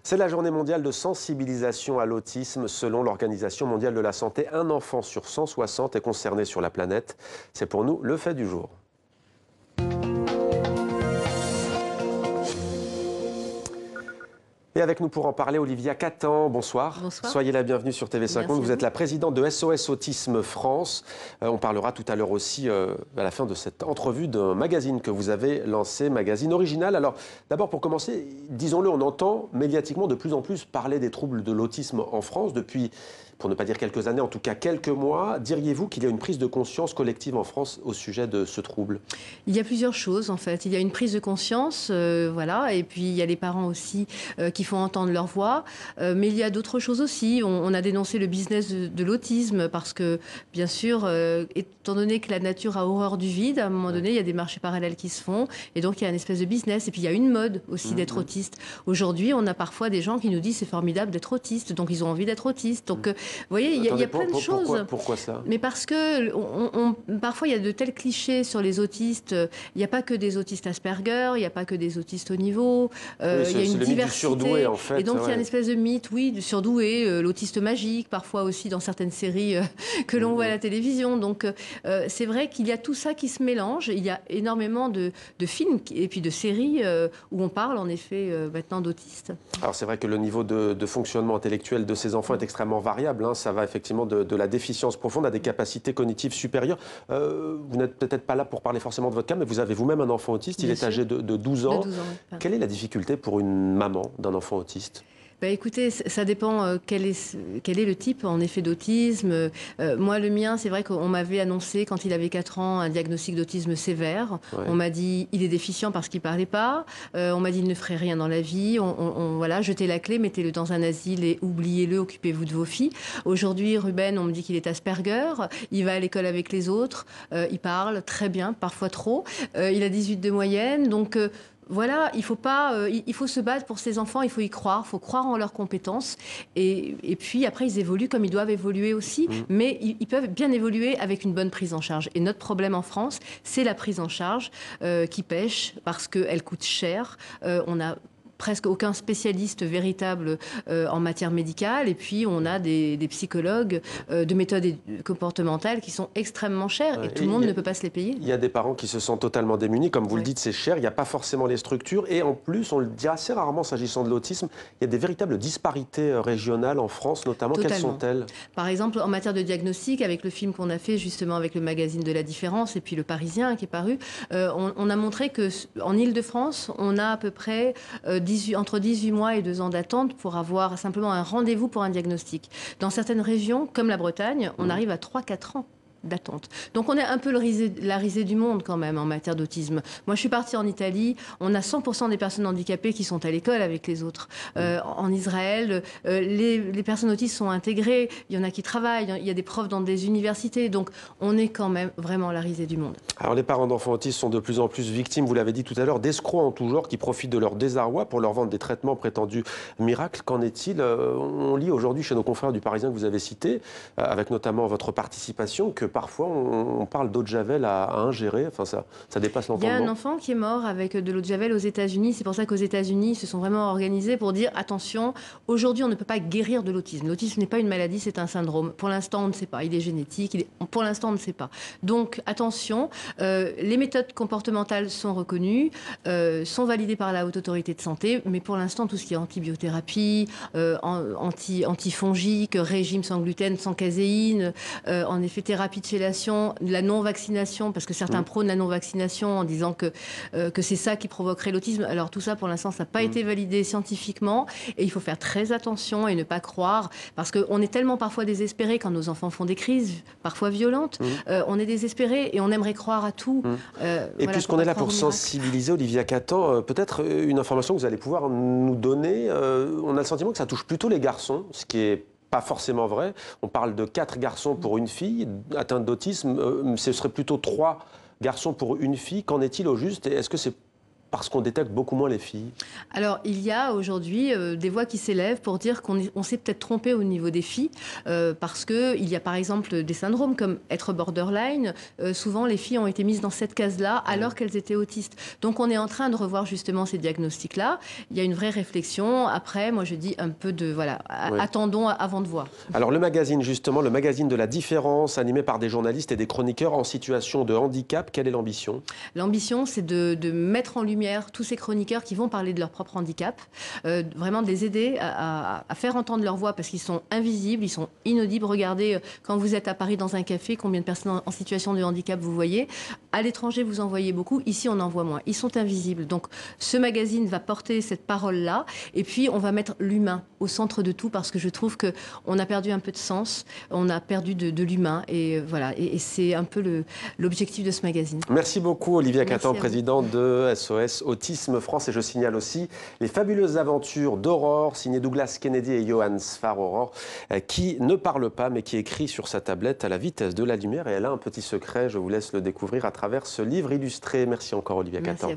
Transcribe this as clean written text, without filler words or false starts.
C'est la journée mondiale de sensibilisation à l'autisme. Selon l'Organisation mondiale de la santé, un enfant sur 160 est concerné sur la planète. C'est pour nous le fait du jour. Et avec nous pour en parler, Olivia Catan, bonsoir. Bonsoir. Soyez la bienvenue sur TV5 Monde. Vous êtes la présidente de SOS Autisme France. On parlera tout à l'heure aussi, à la fin de cette entrevue, d'un magazine que vous avez lancé, magazine original. Alors, d'abord, pour commencer, disons-le, on entend médiatiquement de plus en plus parler des troubles de l'autisme en France depuis, pour ne pas dire quelques années, en tout cas quelques mois. Diriez-vous qu'il y a une prise de conscience collective en France au sujet de ce trouble? Il y a plusieurs choses, en fait. Il y a une prise de conscience, voilà, et puis il y a les parents aussi qui font entendre leur voix. Mais il y a d'autres choses aussi. On a dénoncé le business de l'autisme parce que, bien sûr, étant donné que la nature a horreur du vide, à un moment donné, il y a des marchés parallèles qui se font, et donc il y a une espèce de business. Et puis il y a une mode aussi d'être autiste. Aujourd'hui, on a parfois des gens qui nous disent c'est formidable d'être autiste, donc ils ont envie d'être autistes. Donc, vous voyez, il y a plein de choses. Pourquoi ça? Mais parce que parfois, il y a de tels clichés sur les autistes. Il n'y a pas que des autistes Asperger, il n'y a pas que des autistes haut niveau. Oui, il y a une diversité. Surdoué, en fait. Et donc, il y a une espèce de mythe, oui, du surdoué, l'autiste magique, parfois aussi dans certaines séries que l'on voit à la télévision. Donc, c'est vrai qu'il y a tout ça qui se mélange. Il y a énormément de films et puis de séries où on parle, en effet, maintenant d'autistes. Alors, c'est vrai que le niveau de fonctionnement intellectuel de ces enfants est extrêmement variable. Ça va effectivement de la déficience profonde à des capacités cognitives supérieures. Vous n'êtes peut-être pas là pour parler forcément de votre cas, mais vous avez vous-même un enfant autiste. Il est âgé de 12 ans. De 12 ans, oui. Quelle est la difficulté pour une maman d'un enfant autiste? Bah écoutez, ça dépend quel est le type en effet d'autisme. Moi, le mien, c'est vrai qu'on m'avait annoncé quand il avait 4 ans un diagnostic d'autisme sévère. Ouais. On m'a dit il est déficient parce qu'il parlait pas. On m'a dit il ne ferait rien dans la vie. Voilà, jetez la clé, mettez-le dans un asile et oubliez-le, occupez-vous de vos filles. Aujourd'hui, Ruben, on me dit qu'il est Asperger. Il va à l'école avec les autres. Il parle très bien, parfois trop. Il a 18 de moyenne, donc... Voilà, il faut se battre pour ces enfants, il faut y croire, il faut croire en leurs compétences. Et puis après, ils évoluent comme ils doivent évoluer aussi, mais ils peuvent bien évoluer avec une bonne prise en charge. Et notre problème en France, c'est la prise en charge qui pêche parce qu'elle coûte cher. On a presque aucun spécialiste véritable en matière médicale. Et puis, on a des psychologues de méthode comportementale qui sont extrêmement chers et tout le monde ne peut pas se les payer. Il y a des parents qui se sentent totalement démunis. Comme vous le dites, c'est cher. Il n'y a pas forcément les structures. Et en plus, on le dit assez rarement s'agissant de l'autisme, il y a des véritables disparités régionales en France, notamment. Totalement. Quelles sont-elles? Par exemple, en matière de diagnostic, avec le film qu'on a fait justement avec le magazine de la différence et puis le Parisien qui est paru, on a montré qu'en Île-de-France, on a à peu près entre 18 mois et 2 ans d'attente pour avoir simplement un rendez-vous pour un diagnostic. Dans certaines régions, comme la Bretagne, on arrive à 3-4 ans d'attente. Donc on est un peu la risée du monde quand même en matière d'autisme. Moi je suis partie en Italie, on a 100% des personnes handicapées qui sont à l'école avec les autres. En Israël, les personnes autistes sont intégrées, il y en a qui travaillent, il y a des profs dans des universités, donc on est quand même vraiment la risée du monde. Alors les parents d'enfants autistes sont de plus en plus victimes, vous l'avez dit tout à l'heure, d'escrocs en tout genre qui profitent de leur désarroi pour leur vendre des traitements prétendus miracles. Qu'en est-il? On lit aujourd'hui chez nos confrères du Parisien que vous avez cité, avec notamment votre participation, que parfois on parle d'eau de Javel à ingérer, enfin ça dépasse l'entendement. Il y a un enfant qui est mort avec de l'eau de Javel aux États-Unis. C'est pour ça qu'aux États-Unis, ils se sont vraiment organisés pour dire attention, aujourd'hui on ne peut pas guérir de l'autisme. L'autisme n'est pas une maladie, c'est un syndrome. Pour l'instant, on ne sait pas. Il est génétique. Pour l'instant, on ne sait pas. Donc attention, les méthodes comportementales sont reconnues, sont validées par la Haute Autorité de Santé, mais pour l'instant, tout ce qui est antibiothérapie, antifongique, régime sans gluten, sans caséine, en effet thérapie de chélation, la non-vaccination, parce que certains prônent la non-vaccination en disant que c'est ça qui provoquerait l'autisme. Alors tout ça, pour l'instant, ça n'a pas été validé scientifiquement et il faut faire très attention et ne pas croire, parce qu'on est tellement parfois désespérés quand nos enfants font des crises, parfois violentes, on est désespérés et on aimerait croire à tout. Et voilà, puisqu'on est là pour sensibiliser, Olivia Catan, peut-être une information que vous allez pouvoir nous donner. On a le sentiment que ça touche plutôt les garçons, ce qui est pas forcément vrai. On parle de 4 garçons pour une fille atteinte d'autisme. Ce serait plutôt 3 garçons pour une fille. Qu'en est-il au juste? Et est-ce que c'est parce qu'on détecte beaucoup moins les filles? Alors, il y a aujourd'hui des voix qui s'élèvent pour dire qu'on s'est peut-être trompé au niveau des filles, parce qu'il y a par exemple des syndromes comme être borderline. Souvent, les filles ont été mises dans cette case-là alors qu'elles étaient autistes. Donc, on est en train de revoir justement ces diagnostics-là. Il y a une vraie réflexion. Après, moi, je dis un peu de... Voilà, attendons avant de voir. Alors, le magazine, justement, le magazine de la différence, animé par des journalistes et des chroniqueurs en situation de handicap, quelle est l'ambition? L'ambition, c'est de mettre en lumière tous ces chroniqueurs qui vont parler de leur propre handicap, vraiment de les aider à faire entendre leur voix parce qu'ils sont invisibles, ils sont inaudibles. Regardez, quand vous êtes à Paris dans un café, combien de personnes en situation de handicap vous voyez. À l'étranger, vous en voyez beaucoup. Ici, on en voit moins. Ils sont invisibles. Donc, ce magazine va porter cette parole-là. Et puis, on va mettre l'humain au centre de tout parce que je trouve qu'on a perdu un peu de sens, on a perdu de l'humain. Et voilà, et c'est un peu l'objectif de ce magazine. Merci beaucoup, Olivia Catan, présidente de SOS Autisme France. Et je signale aussi les fabuleuses aventures d'Aurore, signées Douglas Kennedy et Johan Sfar. Aurore, qui ne parle pas, mais qui écrit sur sa tablette à la vitesse de la lumière. Et elle a un petit secret, je vous laisse le découvrir à travers ce livre illustré. Merci encore, Olivia Catan.